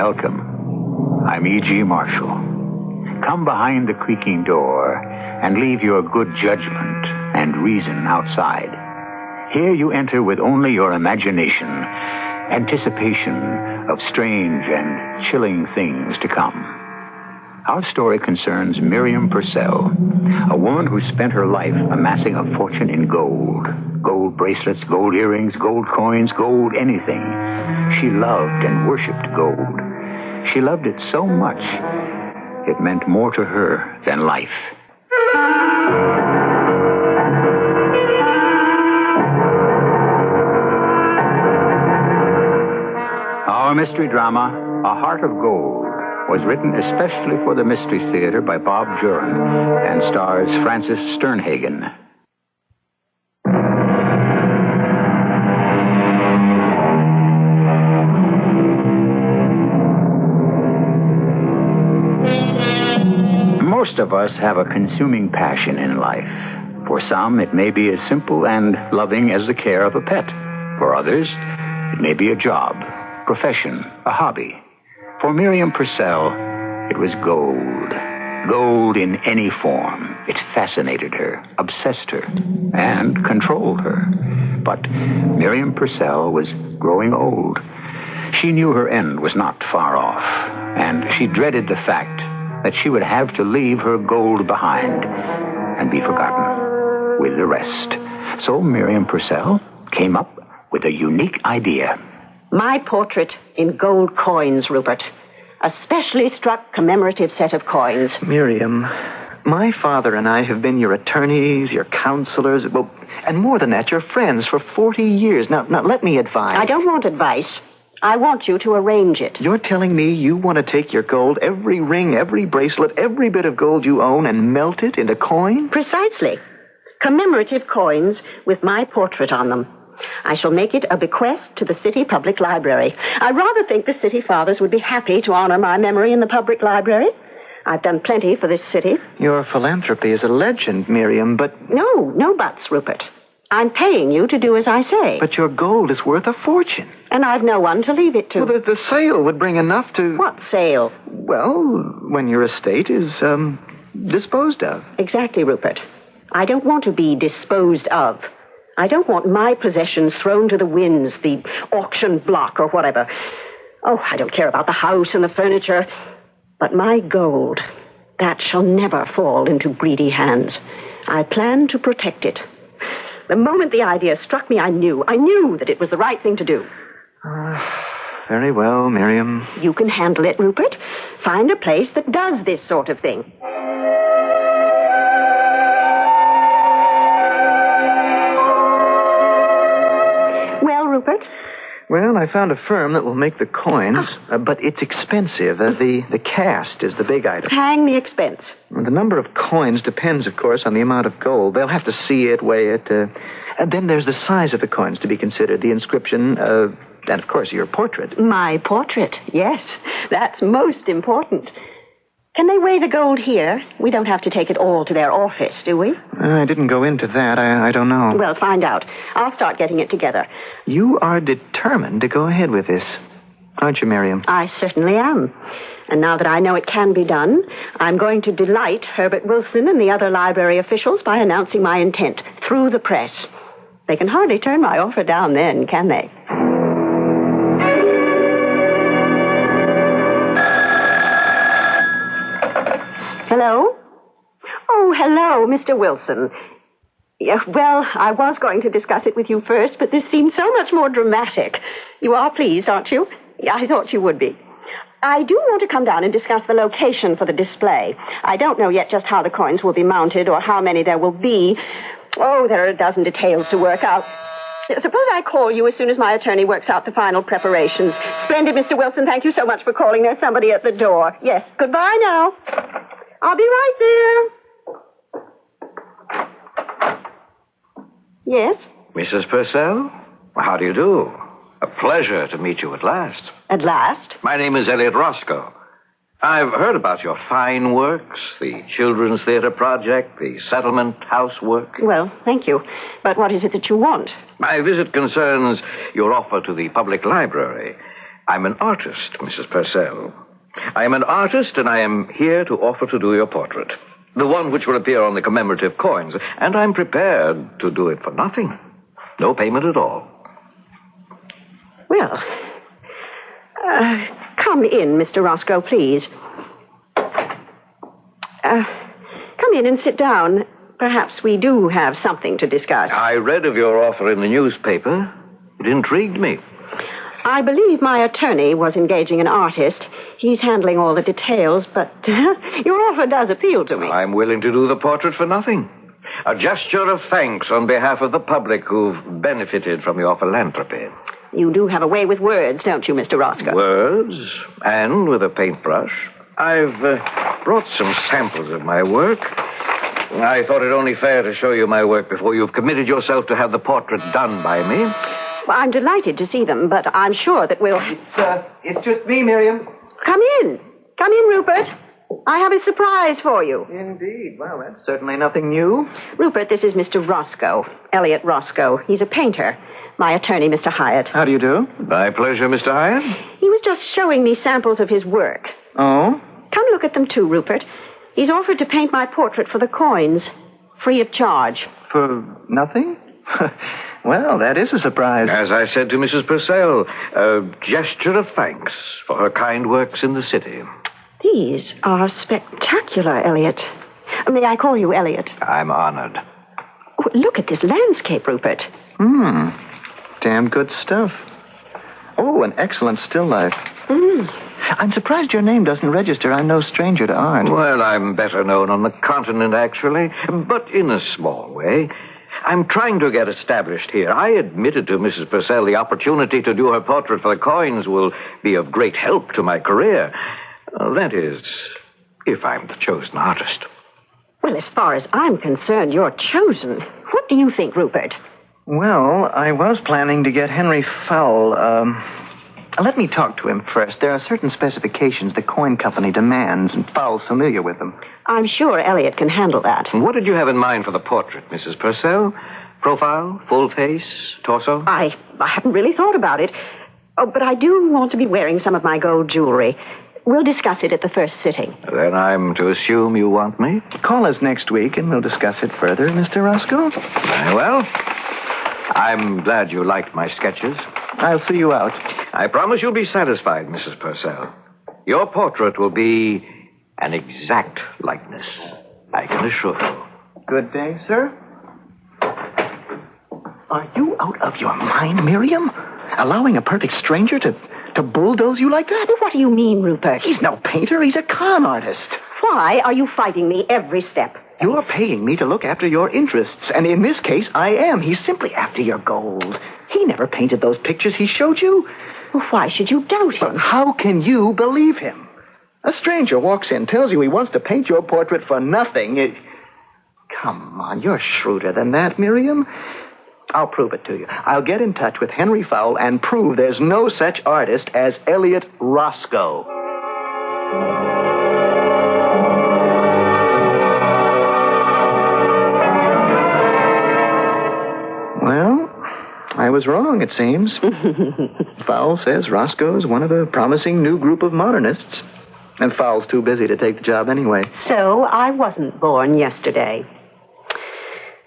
Welcome. I'm E.G. Marshall. Come behind the creaking door and leave your good judgment and reason outside. Here you enter with only your imagination, anticipation of strange and chilling things to come. Our story concerns Miriam Purcell, a woman who spent her life amassing a fortune in gold. Gold bracelets, gold earrings, gold coins, gold anything. She loved and worshipped gold. She loved it so much, it meant more to her than life. Our mystery drama, A Heart of Gold, was written especially for the Mystery Theater by Bob Juran and stars Francis Sternhagen. Most of us have a consuming passion in life. For some, it may be as simple and loving as the care of a pet. For others, it may be a job, profession, a hobby. For Miriam Purcell, it was gold. Gold in any form. It fascinated her, obsessed her, and controlled her. But Miriam Purcell was growing old. She knew her end was not far off, and she dreaded the fact that she would have to leave her gold behind and be forgotten with the rest. So Miriam Purcell came up with a unique idea. My portrait in gold coins, Rupert. A specially struck commemorative set of coins. Miriam, my father and I have been your attorneys, your counselors, well, and more than that, your friends for 40 years. Now, let me advise. I don't want advice. I want you to arrange it. You're telling me you want to take your gold, every ring, every bracelet, every bit of gold you own, and melt it into coin? Precisely. Commemorative coins with my portrait on them. I shall make it a bequest to the City Public Library. I rather think the City Fathers would be happy to honor my memory in the public library. I've done plenty for this city. Your philanthropy is a legend, Miriam, but... No buts, Rupert. I'm paying you to do as I say. But your gold is worth a fortune. And I've no one to leave it to. Well, the sale would bring enough to... What sale? Well, when your estate is, disposed of. Exactly, Rupert. I don't want to be disposed of. I don't want my possessions thrown to the winds, the auction block or whatever. Oh, I don't care about the house and the furniture. But my gold, that shall never fall into greedy hands. I plan to protect it. The moment the idea struck me, I knew that it was the right thing to do. Very well, Miriam. You can handle it, Rupert. Find a place that does this sort of thing. Rupert? Well, I found a firm that will make the coins, but it's expensive. The cast is the big item. Hang the expense. The number of coins depends, of course, on the amount of gold. They'll have to see it, weigh it. And then there's the size of the coins to be considered, the inscription, and, of course, your portrait. My portrait, yes. That's most important. Can they weigh the gold here? We don't have to take it all to their office, do we? I didn't go into that. I don't know. Well, find out. I'll start getting it together. You are determined to go ahead with this, aren't you, Miriam? I certainly am. And now that I know it can be done, I'm going to delight Herbert Wilson and the other library officials by announcing my intent through the press. They can hardly turn my offer down then, can they? Hello? Oh, hello, Mr. Wilson. Yeah, well, I was going to discuss it with you first, but this seemed so much more dramatic. You are pleased, aren't you? Yeah, I thought you would be. I do want to come down and discuss the location for the display. I don't know yet just how the coins will be mounted or how many there will be. Oh, there are a dozen details to work out. Suppose I call you as soon as my attorney works out the final preparations. Splendid, Mr. Wilson. Thank you so much for calling. There's somebody at the door. Yes, goodbye now. I'll be right there. Yes? Mrs. Purcell? How do you do? A pleasure to meet you at last. At last? My name is Elliot Roscoe. I've heard about your fine works, the Children's Theater Project, the Settlement House work. Well, thank you. But what is it that you want? My visit concerns your offer to the public library. I'm an artist, Mrs. Purcell. I am an artist, and I am here to offer to do your portrait. The one which will appear on the commemorative coins. And I'm prepared to do it for nothing. No payment at all. Well, come in, Mr. Roscoe, please. Come in and sit down. Perhaps we do have something to discuss. I read of your offer in the newspaper. It intrigued me. I believe my attorney was engaging an artist. He's handling all the details, but your offer does appeal to me. I'm willing to do the portrait for nothing. A gesture of thanks on behalf of the public who've benefited from your philanthropy. You do have a way with words, don't you, Mr. Roscoe? Words, and with a paintbrush. I've brought some samples of my work. I thought it only fair to show you my work before you've committed yourself to have the portrait done by me. Well, I'm delighted to see them, but I'm sure that we'll... It's just me, Miriam. Come in. Come in, Rupert. I have a surprise for you. Indeed. Well, that's certainly nothing new. Rupert, this is Mr. Roscoe, Elliot Roscoe. He's a painter. My attorney, Mr. Hyatt. How do you do? My pleasure, Mr. Hyatt. He was just showing me samples of his work. Oh? Come look at them too, Rupert. He's offered to paint my portrait for the coins, free of charge. For nothing? Well, that is a surprise. As I said to Mrs. Purcell, a gesture of thanks for her kind works in the city. These are spectacular, Elliot. May I call you Elliot? I'm honored. Oh, look at this landscape, Rupert. Damn good stuff. Oh, an excellent still life. I'm surprised your name doesn't register. I'm no stranger to art. Well, I'm better known on the continent, actually, but in a small way. I'm trying to get established here. I admitted to Mrs. Purcell the opportunity to do her portrait for the coins will be of great help to my career. That is, if I'm the chosen artist. Well, as far as I'm concerned, you're chosen. What do you think, Rupert? Well, I was planning to get Henry Fowle. Let me talk to him first. There are certain specifications the coin company demands, and Fowle's familiar with them. I'm sure Elliot can handle that. What did you have in mind for the portrait, Mrs. Purcell? Profile, full face, torso? I haven't really thought about it. Oh, but I do want to be wearing some of my gold jewelry. We'll discuss it at the first sitting. Then I'm to assume you want me? Call us next week, and we'll discuss it further, Mr. Roscoe. Very well. I'm glad you liked my sketches. I'll see you out. I promise you'll be satisfied, Mrs. Purcell. Your portrait will be an exact likeness, I can assure you. Good day, sir. Are you out of your mind, Miriam? Allowing a perfect stranger to bulldoze you like that? What do you mean, Rupert? He's no painter. He's a con artist. Why are you fighting me every step? You're paying me to look after your interests, and in this case, I am. He's simply after your gold. He never painted those pictures he showed you. Well, why should you doubt him? How can you believe him? A stranger walks in, tells you he wants to paint your portrait for nothing. Come on, you're shrewder than that, Miriam. I'll prove it to you. I'll get in touch with Henry Fowle and prove there's no such artist as Elliot Roscoe. Well, I was wrong, it seems. Fowle says Roscoe's one of a promising new group of modernists. And Fowle's too busy to take the job anyway. So I wasn't born yesterday.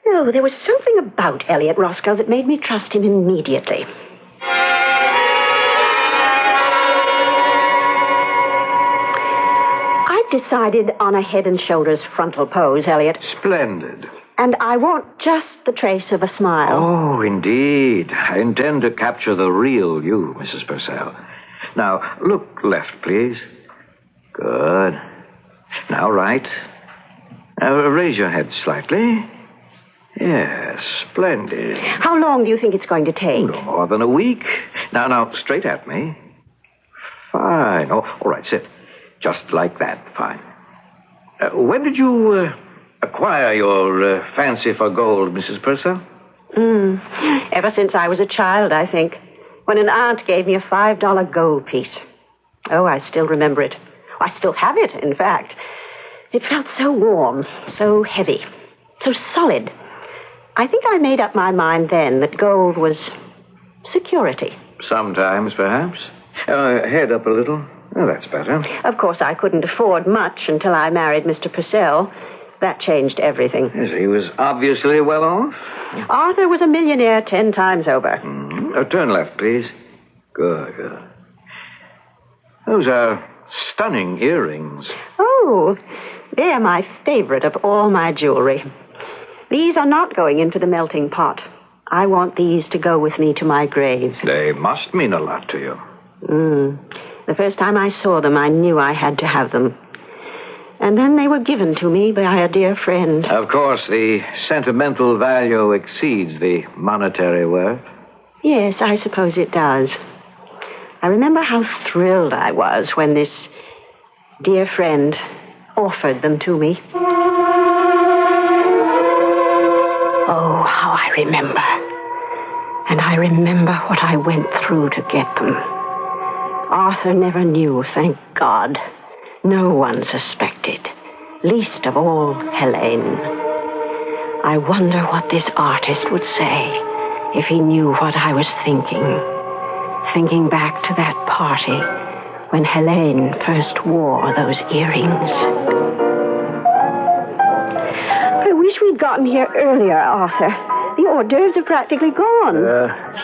No, there was something about Elliot Roscoe that made me trust him immediately. I've decided on a head and shoulders frontal pose, Elliot. Splendid. And I want just the trace of a smile. Oh, indeed. I intend to capture the real you, Mrs. Purcell. Now, look left, please. Good. Now, right. Now, raise your head slightly. Yes, splendid. How long do you think it's going to take? No more than a week. Now, straight at me. Fine. Oh, all right, sit. Just like that. Fine. When did you acquire your fancy for gold, Mrs. Purcell? Ever since I was a child, I think. When an aunt gave me a $5 gold piece. Oh, I still remember it. I still have it, in fact. It felt so warm, so heavy, so solid. I think I made up my mind then that gold was security. Sometimes, perhaps. Head up a little. Oh, that's better. Of course, I couldn't afford much until I married Mr. Purcell. That changed everything. Yes, he was obviously well off. Arthur was a millionaire 10 times over. Turn left, please. Good. Those are stunning earrings. Oh, they're my favorite of all my jewelry. These are not going into the melting pot. I want these to go with me to my grave. They must mean a lot to you. The first time I saw them, I knew I had to have them. And then they were given to me by a dear friend. Of course, the sentimental value exceeds the monetary worth. Yes, I suppose it does. I remember how thrilled I was when this dear friend offered them to me. Oh, how I remember. And I remember what I went through to get them. Arthur never knew, thank God. No one suspected, least of all Helene. I wonder what this artist would say if he knew what I was thinking back to that party when Helene first wore those earrings. I wish we'd gotten here earlier, Arthur. The hors d'oeuvres are practically gone.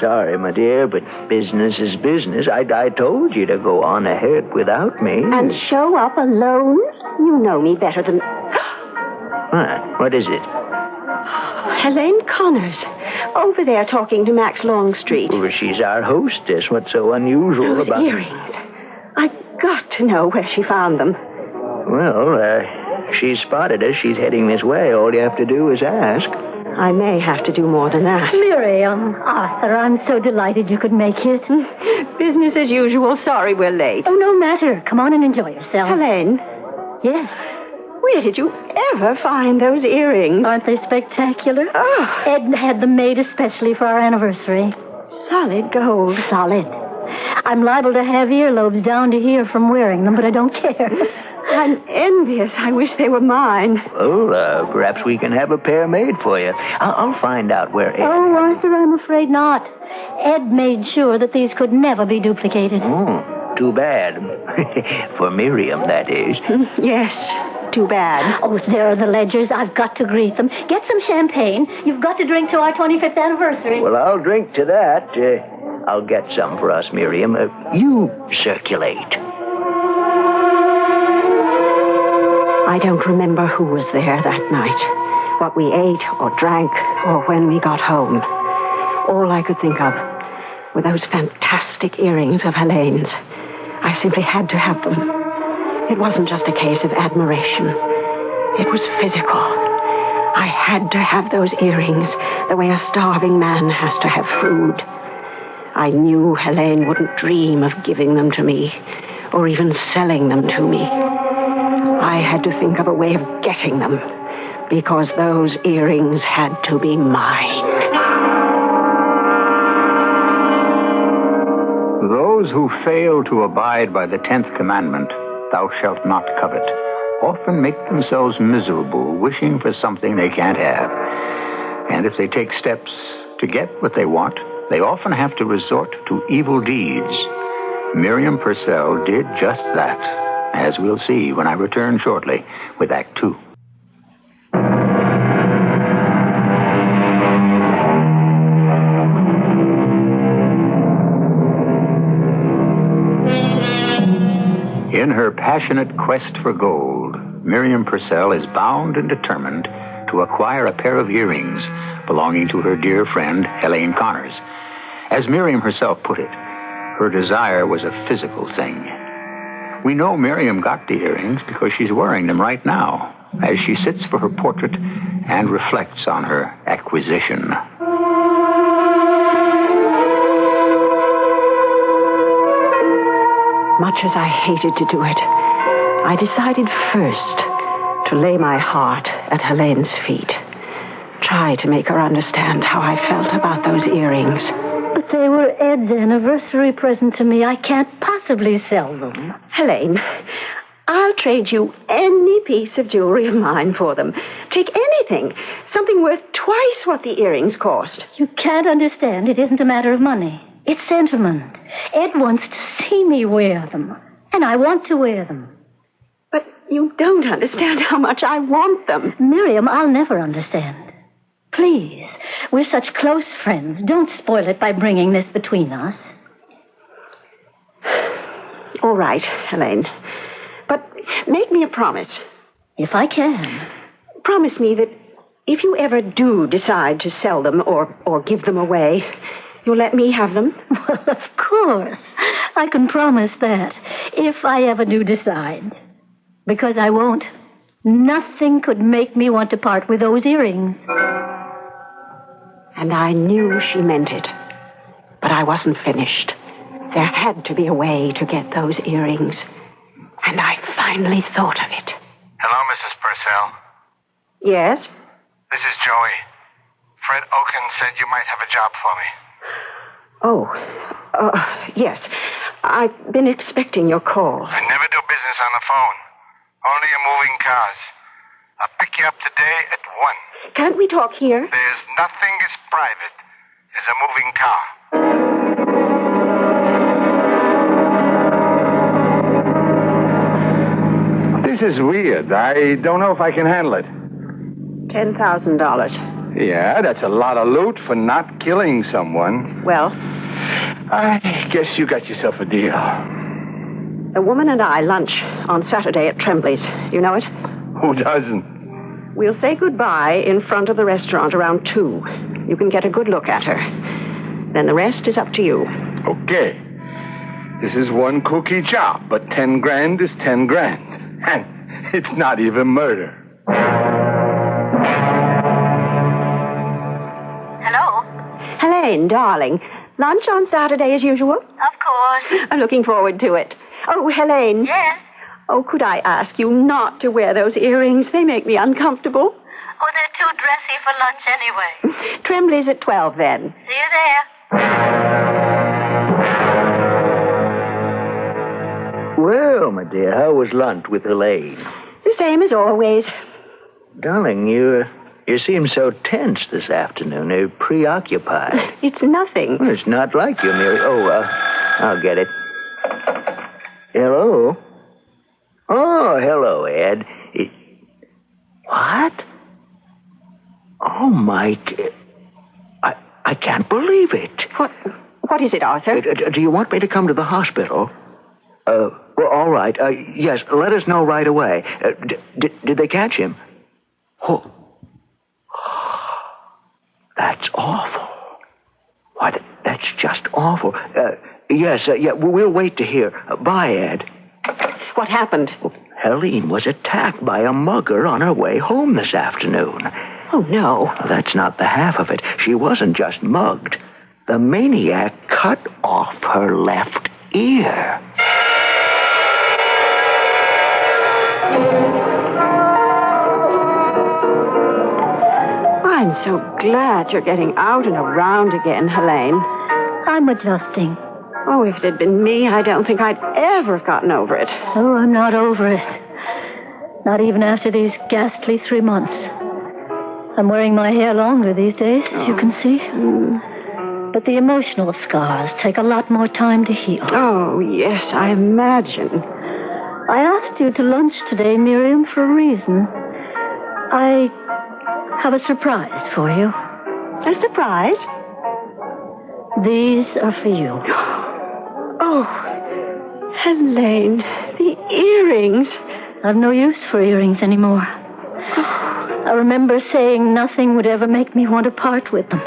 Sorry, my dear, but business is business. I told you to go on ahead without me. And show up alone? You know me better than... What is it? Helene Connors. Over there talking to Max Longstreet. Well, she's our hostess. What's so unusual Those about... earrings. I've got to know where she found them. Well, she spotted us. She's heading this way. All you have to do is ask. I may have to do more than that. Miriam, Arthur, I'm so delighted you could make it. Business as usual. Sorry we're late. Oh, no matter. Come on and enjoy yourself. Helene, Yes. where did you ever find those earrings? Aren't they spectacular? Oh, Ed had them made especially for our anniversary. solid gold. Solid. I'm liable to have earlobes down to here from wearing them, but I don't care. I'm envious. I wish they were mine. Well, perhaps we can have a pair made for you. I'll find out where Ed... Oh, Arthur, I'm afraid not. Ed made sure that these could never be duplicated. Too bad. For Miriam, that is. Yes, too bad. Oh, there are the ledgers. I've got to greet them. Get some champagne. You've got to drink to our 25th anniversary. Well, I'll drink to that. I'll get some for us, Miriam. You circulate. I don't remember who was there that night, what we ate or drank, or when we got home. All I could think of were those fantastic earrings of Helene's. I simply had to have them. It wasn't just a case of admiration. It was physical. I had to have those earrings the way a starving man has to have food. I knew Helene wouldn't dream of giving them to me, or even selling them to me. I had to think of a way of getting them, because those earrings had to be mine. Those who fail to abide by the 10th commandment, thou shalt not covet, often make themselves miserable, wishing for something they can't have. And if they take steps to get what they want, they often have to resort to evil deeds. Miriam Purcell did just that, as we'll see when I return shortly with Act 2. In her passionate quest for gold, Miriam Purcell is bound and determined to acquire a pair of earrings belonging to her dear friend, Helene Connors. As Miriam herself put it, her desire was a physical thing. We know Miriam got the earrings because she's wearing them right now, as she sits for her portrait and reflects on her acquisition. Much as I hated to do it, I decided first to lay my heart at Helene's feet. Try to make her understand how I felt about those earrings. But they were Ed's anniversary present to me. I can't possibly sell them. Helene, I'll trade you any piece of jewelry of mine for them. Take anything. Something worth twice what the earrings cost. You can't understand. It isn't a matter of money. It's sentiment. Ed wants to see me wear them. And I want to wear them. But you don't understand how much I want them. Miriam, I'll never understand. Please, we're such close friends. Don't spoil it by bringing this between us. All right, Helene. But make me a promise. If I can. Promise me that if you ever do decide to sell them or give them away, you'll let me have them. Well, of course. I can promise that. If I ever do decide. Because I won't. Nothing could make me want to part with those earrings. And I knew she meant it. But I wasn't finished. There had to be a way to get those earrings. And I finally thought of it. Hello, Mrs. Purcell. Yes? This is Joey. Fred Oaken said you might have a job for me. Yes. I've been expecting your call. I never do business on the phone. Only in moving cars. I'll pick you up today at 1. Can't we talk here? There's nothing as private as a moving car. This is weird. I don't know if I can handle it. $10,000. Yeah, that's a lot of loot for not killing someone. Well? I guess you got yourself a deal. The woman and I lunch on Saturday at Trembley's. You know it? Who doesn't? We'll say goodbye in front of the restaurant around 2. You can get a good look at her. Then the rest is up to you. Okay. This is one cookie job, but 10 grand is 10 grand. And it's not even murder. Hello? Helene, darling. Lunch on Saturday as usual? Of course. I'm looking forward to it. Oh, Helene. Yes? Oh, could I ask you not to wear those earrings? They make me uncomfortable. Oh, they're too dressy for lunch anyway. Trembley's at 12 then. See you there. Well, my dear, how was lunch with Helene? The same as always. Darling, you seem so tense this afternoon. Preoccupied. It's nothing. Well, it's not like you, Mary. I'll get it. Hello? Oh, hello, Ed. What? Oh, Mike. I can't believe it. What is it, Arthur? Do you want me to come to the hospital? Well, all right. Yes, let us know right away. Did they catch him? Oh. That's awful. What? That's just awful. Yes, we'll wait to hear. Bye, Ed. What happened? Helene was attacked by a mugger on her way home this afternoon. Oh, no. That's not the half of it. She wasn't just mugged. The maniac cut off her left ear. I'm so glad you're getting out and around again, Helene. I'm adjusting. Oh, if it had been me, I don't think I'd ever have gotten over it. Oh, I'm not over it. Not even after these ghastly 3 months. I'm wearing my hair longer these days, as you can see. But the emotional scars take a lot more time to heal. Oh, yes, I imagine. I asked you to lunch today, Miriam, for a reason. I have a surprise for you. A surprise? These are for you. Oh, Helene, the earrings. I've no use for earrings anymore. I remember saying nothing would ever make me want to part with them.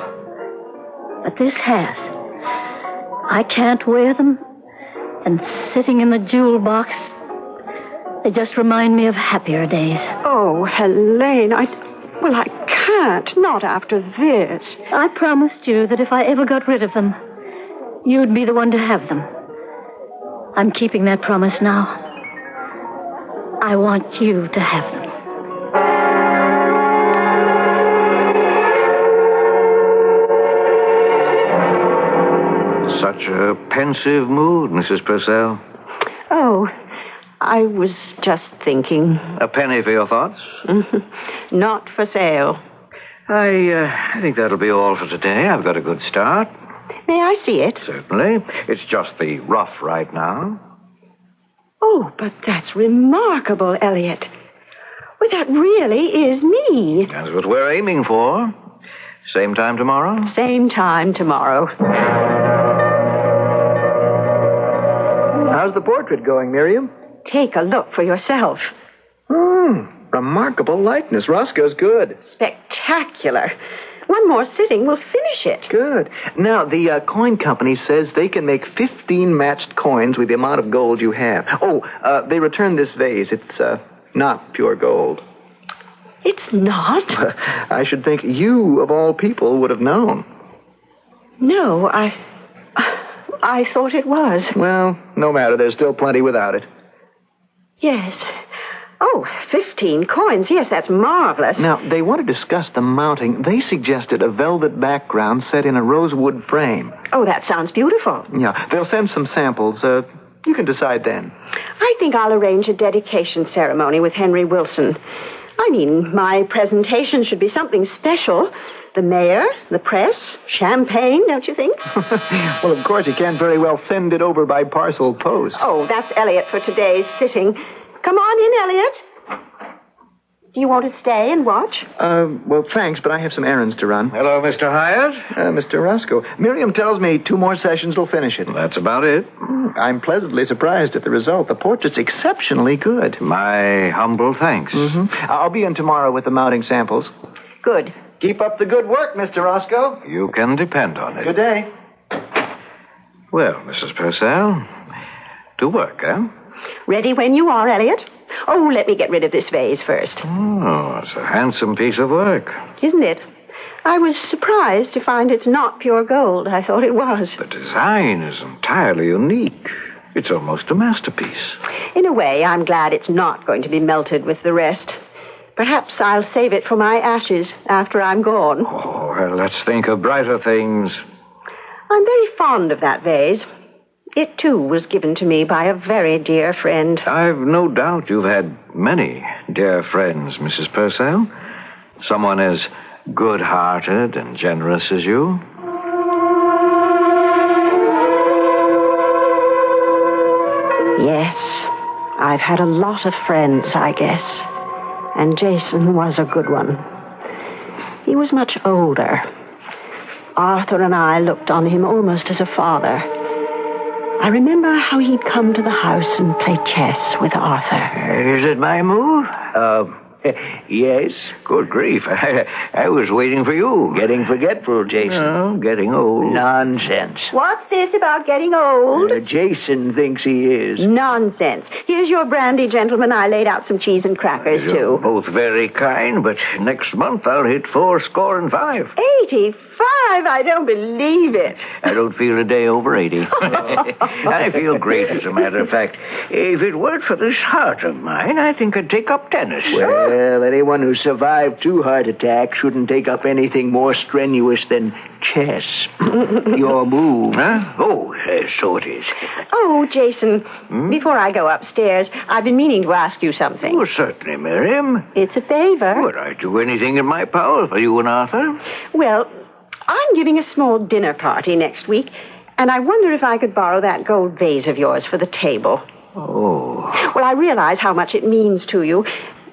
But this has. I can't wear them. And sitting in the jewel box, they just remind me of happier days. Oh, Helene, I can't. Not after this. I promised you that if I ever got rid of them, you'd be the one to have them. I'm keeping that promise now. I want you to have them. Such a pensive mood, Mrs. Purcell. Oh, I was just thinking. A penny for your thoughts? Not for sale. I think that'll be all for today. I've got a good start. May I see it? Certainly. It's just the rough right now. Oh, but that's remarkable, Elliot. Well, that really is me. That's what we're aiming for. Same time tomorrow? Same time tomorrow. How's the portrait going, Miriam? Take a look for yourself. Remarkable likeness. Roscoe's good. Spectacular. One more sitting will finish it. Good. Now, the coin company says they can make 15 matched coins with the amount of gold you have. They returned this vase. It's not pure gold. It's not? I should think you, of all people, would have known. No, I thought it was. Well, no matter. There's still plenty without it. Yes. Oh, 15 coins. Yes, that's marvelous. Now, they want to discuss the mounting. They suggested a velvet background set in a rosewood frame. Oh, that sounds beautiful. Yeah, they'll send some samples. You can decide then. I think I'll arrange a dedication ceremony with Henry Wilson. I mean, my presentation should be something special. The mayor, the press, champagne, don't you think? Well, of course, you can't very well send it over by parcel post. Oh, that's Elliot for today's sitting. Come on in, Elliot. Do you want to stay and watch? Well, thanks, but I have some errands to run. Hello, Mr. Hyatt. Mr. Roscoe. Miriam tells me 2 more sessions will finish it. That's about it. I'm pleasantly surprised at the result. The portrait's exceptionally good. My humble thanks. I'll be in tomorrow with the mounting samples. Good. Keep up the good work, Mr. Roscoe. You can depend on it. Good day. Well, Mrs. Purcell, to work, eh? Ready when you are, Elliot. Oh, let me get rid of this vase first. Oh, it's a handsome piece of work. Isn't it? I was surprised to find it's not pure gold. I thought it was. The design is entirely unique. It's almost a masterpiece. In a way, I'm glad it's not going to be melted with the rest. Perhaps I'll save it for my ashes after I'm gone. Oh, well, let's think of brighter things. I'm very fond of that vase. It, too, was given to me by a very dear friend. I've no doubt you've had many dear friends, Mrs. Purcell. Someone as good-hearted and generous as you. Yes, I've had a lot of friends, I guess. And Jason was a good one. He was much older. Arthur and I looked on him almost as a father. I remember how he'd come to the house and play chess with Arthur. Is it my move? Yes. Good grief. I was waiting for you. Getting forgetful, Jason. No, getting old. Nonsense. What's this about getting old? Jason thinks he is. Nonsense. Here's your brandy, gentlemen. I laid out some cheese and crackers, You're too. both very kind, but next month I'll hit 85. 85? I don't believe it. I don't feel a day over 80. I feel great, as a matter of fact. If it weren't for this heart of mine, I think I'd take up tennis. Well, anyone who survived 2 heart attacks shouldn't take up anything more strenuous than chess. Your move. Huh? Oh, so it is. Oh, Jason, before I go upstairs, I've been meaning to ask you something. Oh, certainly, Miriam. It's a favor. Would I do anything in my power for you and Arthur? Well, I'm giving a small dinner party next week, and I wonder if I could borrow that gold vase of yours for the table. Oh. Well, I realize how much it means to you,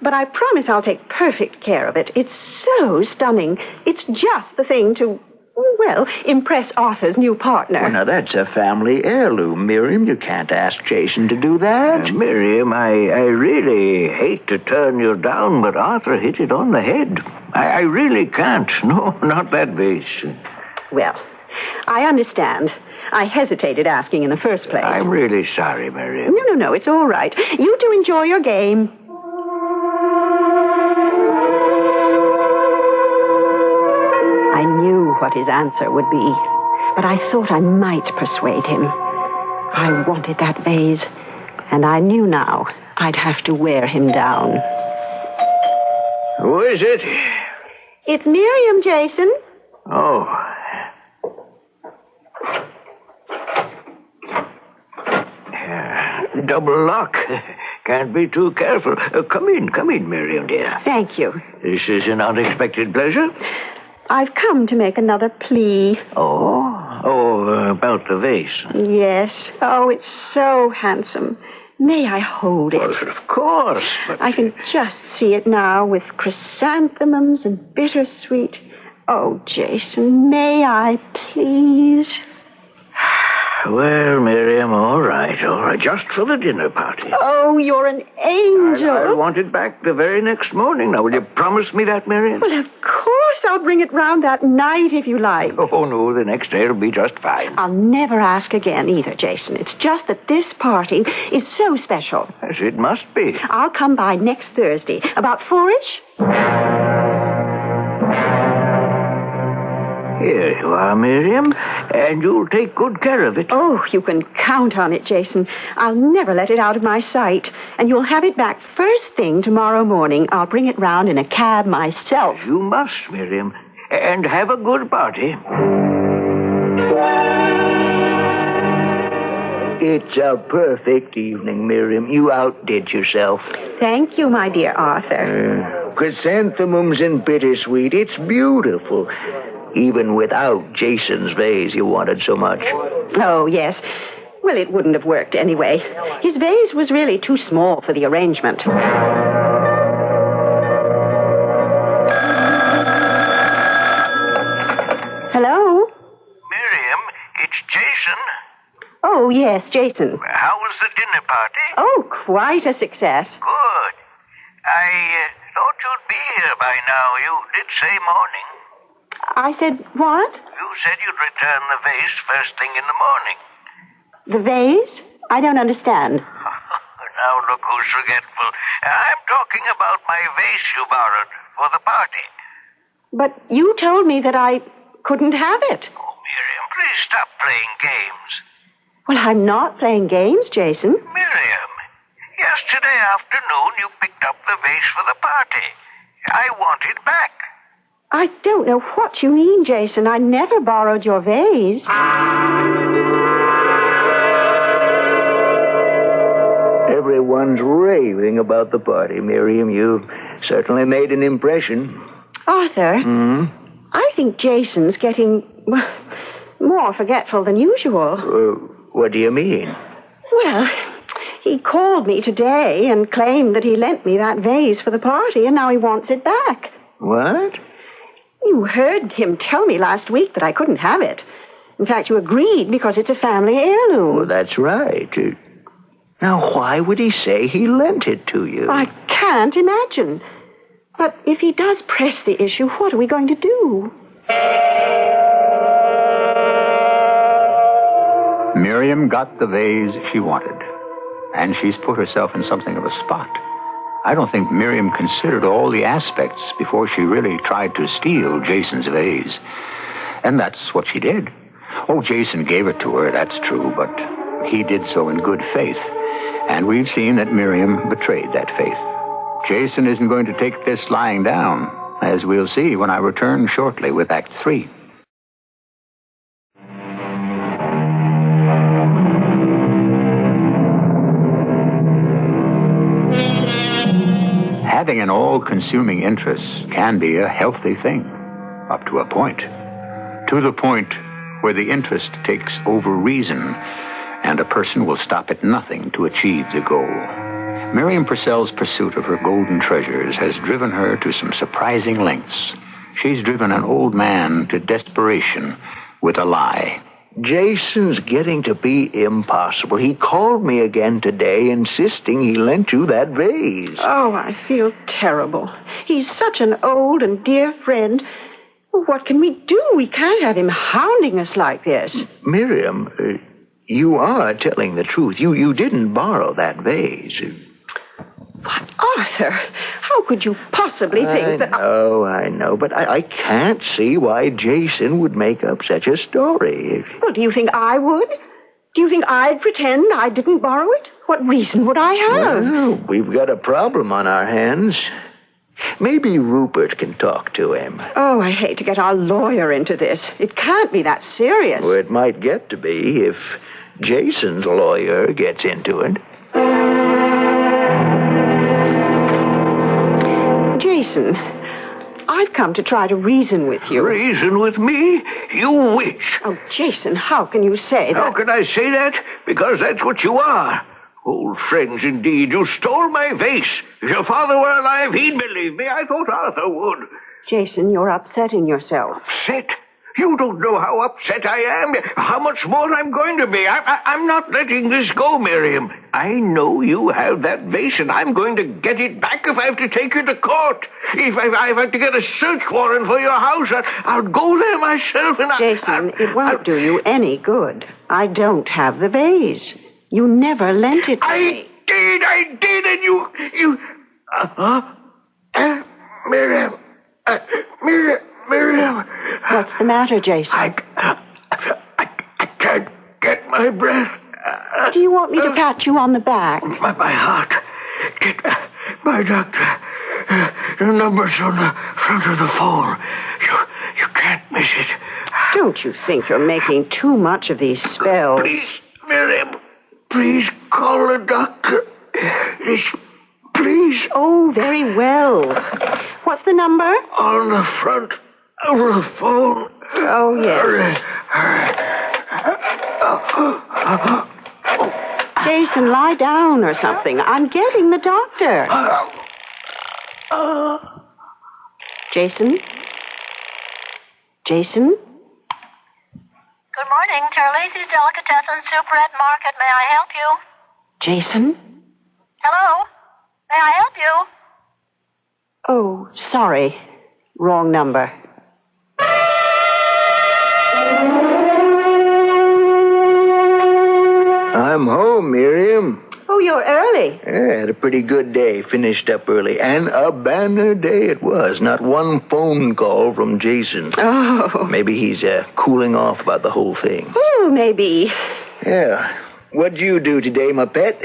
but I promise I'll take perfect care of it. It's so stunning. It's just the thing to, well, impress Arthur's new partner. Well, now, that's a family heirloom, Miriam. You can't ask Jason to do that. Miriam, I really hate to turn you down, but Arthur hit it on the head. I really can't. No, not that vase. Well, I understand. I hesitated asking in the first place. I'm really sorry, Miriam. No, it's all right. You two enjoy your game. I knew what his answer would be, but I thought I might persuade him. I wanted that vase, and I knew now I'd have to wear him down. Who is it? It's Miriam, Jason. Oh. Double lock. Can't be too careful. Come in, Miriam, dear. Thank you. This is an unexpected pleasure. I've come to make another plea. Oh, Oh, about the vase. Yes. Oh, it's so handsome. May I hold it? Well, of course. But I can just see it now with chrysanthemums and bittersweet. Oh, Jason, may I please? Well, Miriam, all right. Just for the dinner party. Oh, you're an angel. I want it back the very next morning. Now, will you promise me that, Miriam? Well, of course I'll bring it round that night if you like. Oh, no, the next day will be just fine. I'll never ask again either, Jason. It's just that this party is so special. Yes, it must be. I'll come by next Thursday, about 4-ish. Here you are, Miriam, and you'll take good care of it. Oh, you can count on it, Jason. I'll never let it out of my sight. And you'll have it back first thing tomorrow morning. I'll bring it round in a cab myself. You must, Miriam. And have a good party. It's a perfect evening, Miriam. You outdid yourself. Thank you, my dear Arthur. Chrysanthemums and bittersweet. It's beautiful. Even without Jason's vase you wanted so much. Oh, yes. Well, it wouldn't have worked anyway. His vase was really too small for the arrangement. Hello? Miriam, it's Jason. Oh, yes, Jason. How was the dinner party? Oh, quite a success. Good. I thought you'd be here by now. You did say morning. I said, what? You said you'd return the vase first thing in the morning. The vase? I don't understand. Now look who's forgetful. I'm talking about my vase you borrowed for the party. But you told me that I couldn't have it. Oh, Miriam, please stop playing games. Well, I'm not playing games, Jason. Miriam, yesterday afternoon you picked up the vase for the party. I want it back. I don't know what you mean, Jason. I never borrowed your vase. Everyone's raving about the party, Miriam. You certainly made an impression. Arthur, I think Jason's getting more forgetful than usual. What do you mean? Well, he called me today and claimed that he lent me that vase for the party, and now he wants it back. What? You heard him tell me last week that I couldn't have it. In fact, you agreed because it's a family heirloom. Well, that's right. Now, why would he say he lent it to you? I can't imagine. But if he does press the issue, what are we going to do? Miriam got the vase she wanted, and she's put herself in something of a spot. I don't think Miriam considered all the aspects before she really tried to steal Jason's vase. And that's what she did. Oh, Jason gave it to her, that's true, but he did so in good faith. And we've seen that Miriam betrayed that faith. Jason isn't going to take this lying down, as we'll see when I return shortly with Act 3. Having an all-consuming interest can be a healthy thing, up to a point. To the point where the interest takes over reason, and a person will stop at nothing to achieve the goal. Miriam Purcell's pursuit of her golden treasures has driven her to some surprising lengths. She's driven an old man to desperation with a lie. Jason's getting to be impossible. He called me again today, insisting he lent you that vase. Oh, I feel terrible. He's such an old and dear friend. What can we do? We can't have him hounding us like this. Miriam, you are telling the truth. You didn't borrow that vase. But, Arthur, how could you possibly think that... I know, but I can't see why Jason would make up such a story. Well, do you think I would? Do you think I'd pretend I didn't borrow it? What reason would I have? Well, we've got a problem on our hands. Maybe Rupert can talk to him. Oh, I hate to get our lawyer into this. It can't be that serious. Well, it might get to be if Jason's lawyer gets into it. Jason, I I've come to try to reason with you. Reason with me? You wish. Oh, Jason, how can you say that? How can I say that? Because that's what you are. Old friends, indeed. You stole my vase. If your father were alive, he'd believe me. I thought Arthur would. Jason, you're upsetting yourself. Upset? You don't know how upset I am, how much more I'm going to be. I'm not letting this go, Miriam. I know you have that vase, and I'm going to get it back if I have to take you to court. If I have to get a search warrant for your house, I'll go there myself and Jason, it won't do you any good. I don't have the vase. You never lent it to me. I did, and you... Miriam... Miriam... What's the matter, Jason? I can't get my breath. Do you want me to pat you on the back? My heart. Get my doctor. The number's on the front of the phone. You can't miss it. Don't you think you're making too much of these spells? Please, Miriam. Please call the doctor. Please. Oh, very well. What's the number? On the front of the phone. Oh, yes. Jason, lie down or something. I'm getting the doctor. Jason? Jason? Good morning, Charlie's Delicatessen Superette Market. May I help you? Jason? Hello? May I help you? Oh, sorry. Wrong number. I'm home, Miriam. Oh, you're early. Yeah, had a pretty good day. Finished up early. And a banner day it was. Not one phone call from Jason. Oh. Maybe he's cooling off about the whole thing. Oh, maybe. Yeah. What'd you do today, my pet?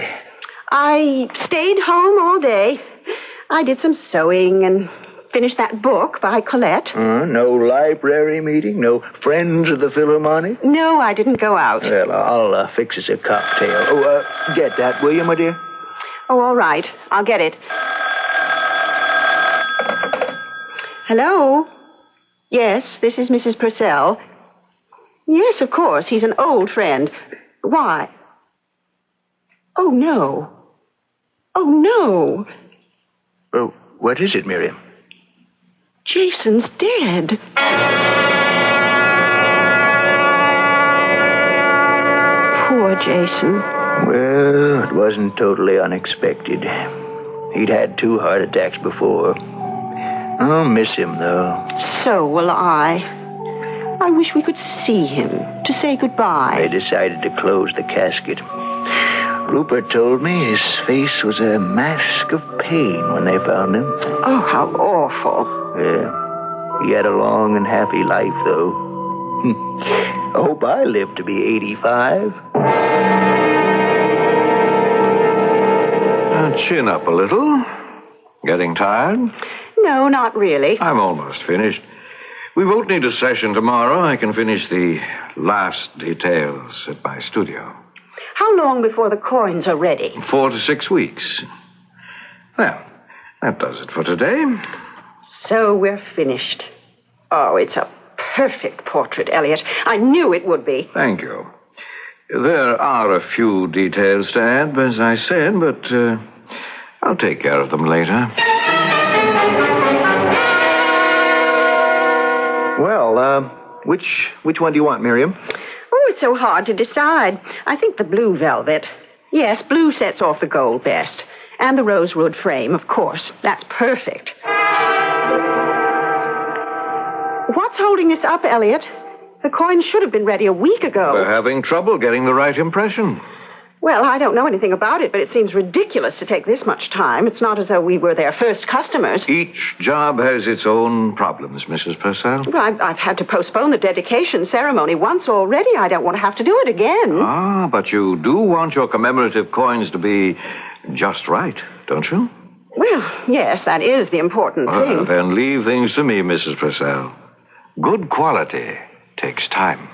I stayed home all day. I did some sewing and finished that book by Colette. No library meeting? No Friends of the Philharmonic? No, I didn't go out. Well, I'll fix us a cocktail. Oh, get that, will you, my dear? Oh, all right. I'll get it. Hello? Yes, this is Mrs. Purcell. Yes, of course. He's an old friend. Why? Oh, no. Oh, no. Oh, what is it, Miriam? Jason's dead. Poor Jason. Well, it wasn't totally unexpected. He'd had 2 heart attacks before. I'll miss him, though. So will I. I wish we could see him to say goodbye. They decided to close the casket. Rupert told me his face was a mask of pain when they found him. Oh, how awful. Yeah. He had a long and happy life, though. I hope I live to be 85. Now, chin up a little. Getting tired? No, not really. I'm almost finished. We won't need a session tomorrow. I can finish the last details at my studio. How long before the coins are ready? 4 to 6 weeks. Well, that does it for today. So we're finished. Oh, it's a perfect portrait, Elliot. I knew it would be. Thank you. There are a few details to add, as I said, but I'll take care of them later. Well, which one do you want, Miriam? Oh, it's so hard to decide. I think the blue velvet. Yes, blue sets off the gold best. And the rosewood frame, of course. That's perfect. What's holding this up, Elliot? The coins should have been ready a week ago. We're having trouble getting the right impression. Well, I don't know anything about it, but it seems ridiculous to take this much time. It's not as though we were their first customers. Each job has its own problems, Mrs. Purcell. Well, I've had to postpone the dedication ceremony once already. I don't want to have to do it again. Ah, but you do want your commemorative coins to be just right, don't you? Well, yes, that is the important thing. Then leave things to me, Mrs. Purcell. Good quality takes time.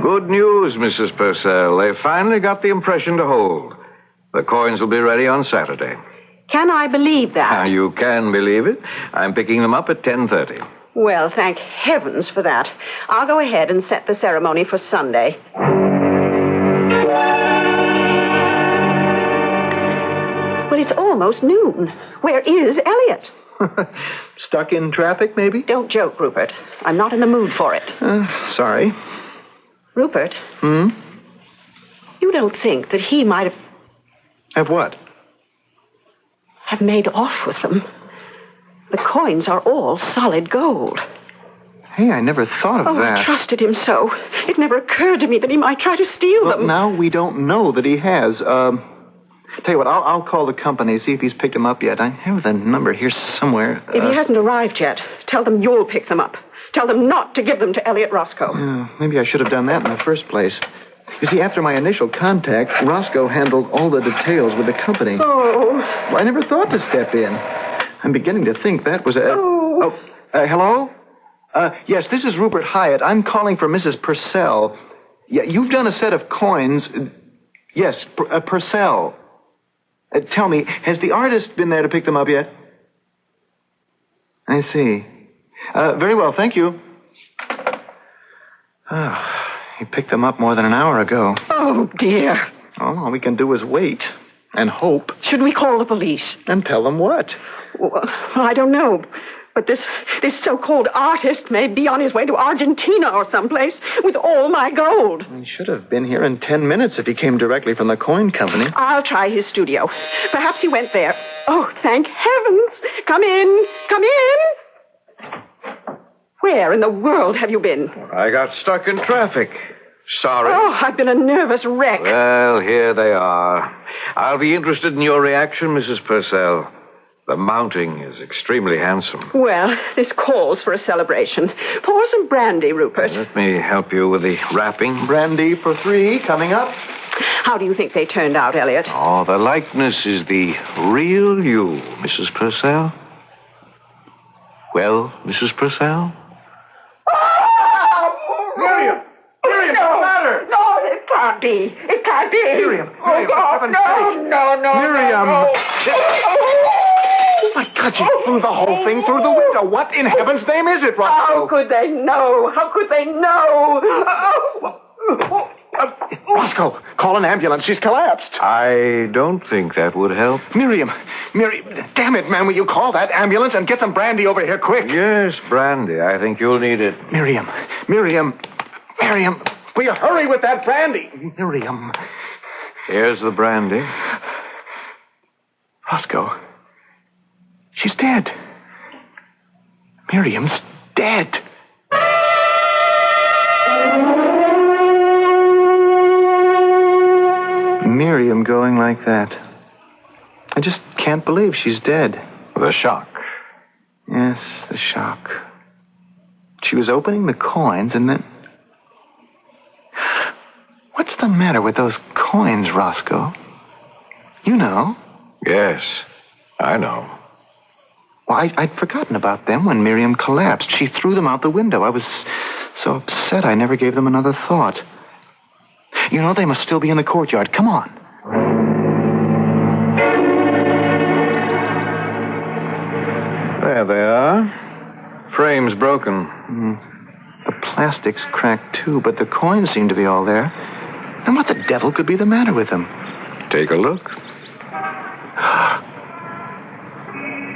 Good news, Mrs. Purcell. They finally got the impression to hold. The coins will be ready on Saturday. Can I believe that? You can believe it. I'm picking them up at 10:30. Well, thank heavens for that. I'll go ahead and set the ceremony for Sunday. Well, it's almost noon. Where is Elliot? Stuck in traffic, maybe? Don't joke, Rupert. I'm not in the mood for it. Sorry. Rupert? You don't think that he might have... Have what? Have made off with them? The coins are all solid gold. Hey, I never thought of that. I trusted him so. It never occurred to me that he might try to steal them. Now we don't know that he has. Tell you what, I'll call the company, see if he's picked them up yet. I have the number here somewhere. If he hasn't arrived yet, tell them you'll pick them up. Tell them not to give them to Elliot Roscoe. Maybe I should have done that in the first place. You see, after my initial contact, Roscoe handled all the details with the company. Oh. Well, I never thought to step in. I'm beginning to think that was a... hello? Yes, this is Rupert Hyatt. I'm calling for Mrs. Purcell. Yeah, you've done a set of coins. Yes, Purcell. Tell me, has the artist been there to pick them up yet? I see. Very well, thank you. He picked them up more than an hour ago. Oh, dear. All we can do is wait and hope. Should we call the police? And tell them what? Well, I don't know. But this so-called artist may be on his way to Argentina or someplace with all my gold. He should have been here in 10 minutes if he came directly from the coin company. I'll try his studio. Perhaps he went there. Oh, thank heavens. Come in. Come in. Where in the world have you been? I got stuck in traffic. Sorry. Oh, I've been a nervous wreck. Well, here they are. I'll be interested in your reaction, Mrs. Purcell. The mounting is extremely handsome. Well, this calls for a celebration. Pour some brandy, Rupert. Let me help you with the wrapping. Brandy for 3 coming up. How do you think they turned out, Elliot? Oh, the likeness is the real you, Mrs. Purcell. Well, Mrs. Purcell? Miriam! Miriam, what's the matter? No, it can't be. It can't be. Miriam, Oh, God, for heaven's sake. no. Miriam. No. My God, she threw the whole thing through the window. What in heaven's name is it, Roscoe? How could they know? How could they know? Roscoe, call an ambulance. She's collapsed. I don't think that would help. Miriam, damn it, man, will you call that ambulance and get some brandy over here quick? Yes, brandy. I think you'll need it. Miriam, will you hurry with that brandy? Miriam. Here's the brandy. Roscoe, she's dead. Miriam's dead. Miriam going like that. I just can't believe she's dead. The shock. Yes, the shock. She was opening the coins and then... What's the matter with those coins, Roscoe? You know. Yes, I know. Well, I'd forgotten about them when Miriam collapsed. She threw them out the window. I was so upset I never gave them another thought. You know, they must still be in the courtyard. Come on. There they are. Frame's broken. The plastic's cracked, too, but the coins seem to be all there. And what the devil could be the matter with them? Take a look.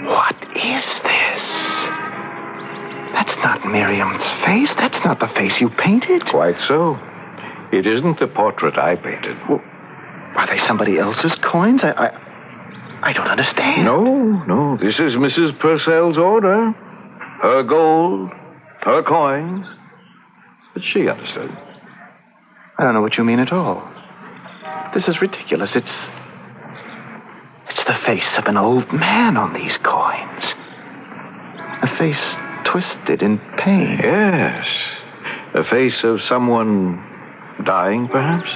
What is this? That's not Miriam's face. That's not the face you painted. Quite so. It isn't the portrait I painted. Well, are they somebody else's coins? I don't understand. No. This is Mrs. Purcell's order. Her gold, her coins. But she understood. I don't know what you mean at all. This is ridiculous. It's the face of an old man on these coins. A face twisted in pain. Yes. A face of someone dying, perhaps?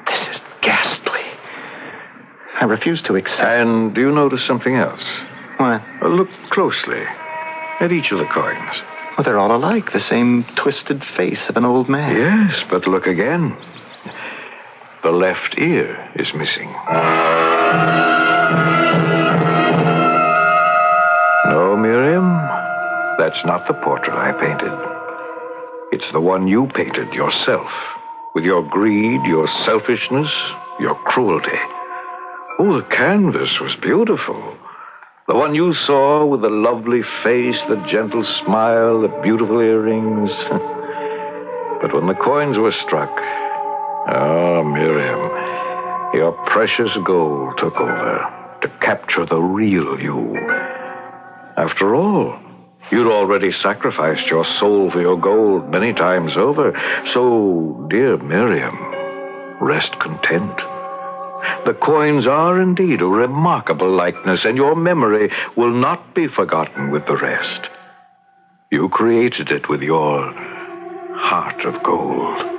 This is ghastly. I refuse to accept. And do you notice something else? What? Look closely at each of the coins. Well, they're all alike. The same twisted face of an old man. Yes, but look again. The left ear is missing. that's not the portrait I painted. It's the one you painted yourself, with your greed, your selfishness, your cruelty. Oh, the canvas was beautiful. The one you saw with the lovely face, the gentle smile, the beautiful earrings. But when the coins were struck, Miriam, your precious gold took over to capture the real you. After all, you'd already sacrificed your soul for your gold many times over. So, dear Miriam, rest content. The coins are indeed a remarkable likeness, and your memory will not be forgotten with the rest. You created it with your heart of gold.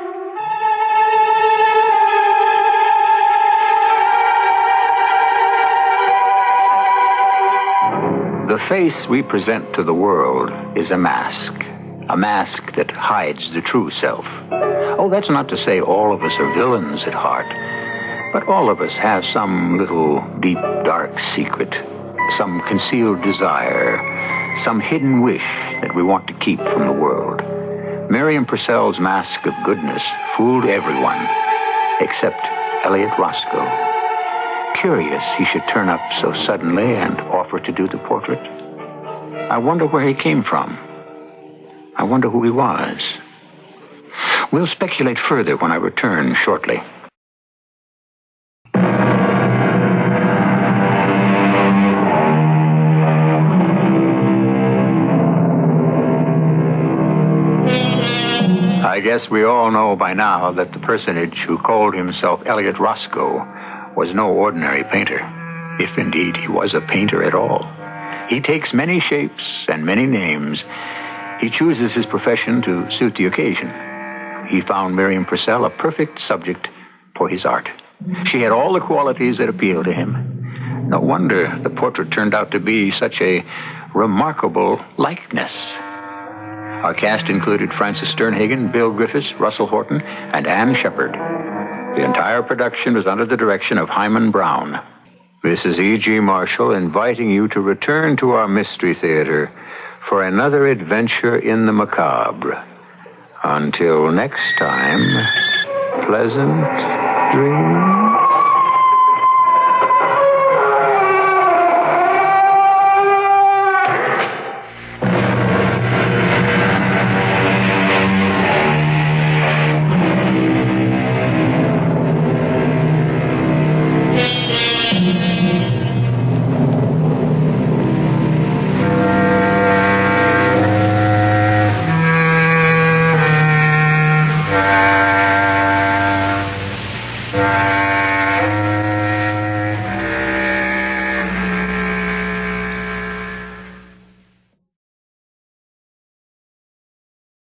The face we present to the world is a mask that hides the true self. Oh, that's not to say all of us are villains at heart, but all of us have some little deep, dark secret, some concealed desire, some hidden wish that we want to keep from the world. Miriam Purcell's mask of goodness fooled everyone except Elliot Roscoe. Curious he should turn up so suddenly and offer to do the portrait. I wonder where he came from. I wonder who he was. We'll speculate further when I return shortly. I guess we all know by now that the personage who called himself Elliot Roscoe was no ordinary painter, if indeed he was a painter at all. He takes many shapes and many names. He chooses his profession to suit the occasion. He found Miriam Purcell a perfect subject for his art. She had all the qualities that appealed to him. No wonder the portrait turned out to be such a remarkable likeness. Our cast included Francis Sternhagen, Bill Griffiths, Russell Horton, and Ann Shepard. The entire production was under the direction of Hyman Brown. This is E.G. Marshall inviting you to return to our Mystery Theater for another adventure in the macabre. Until next time, pleasant dreams.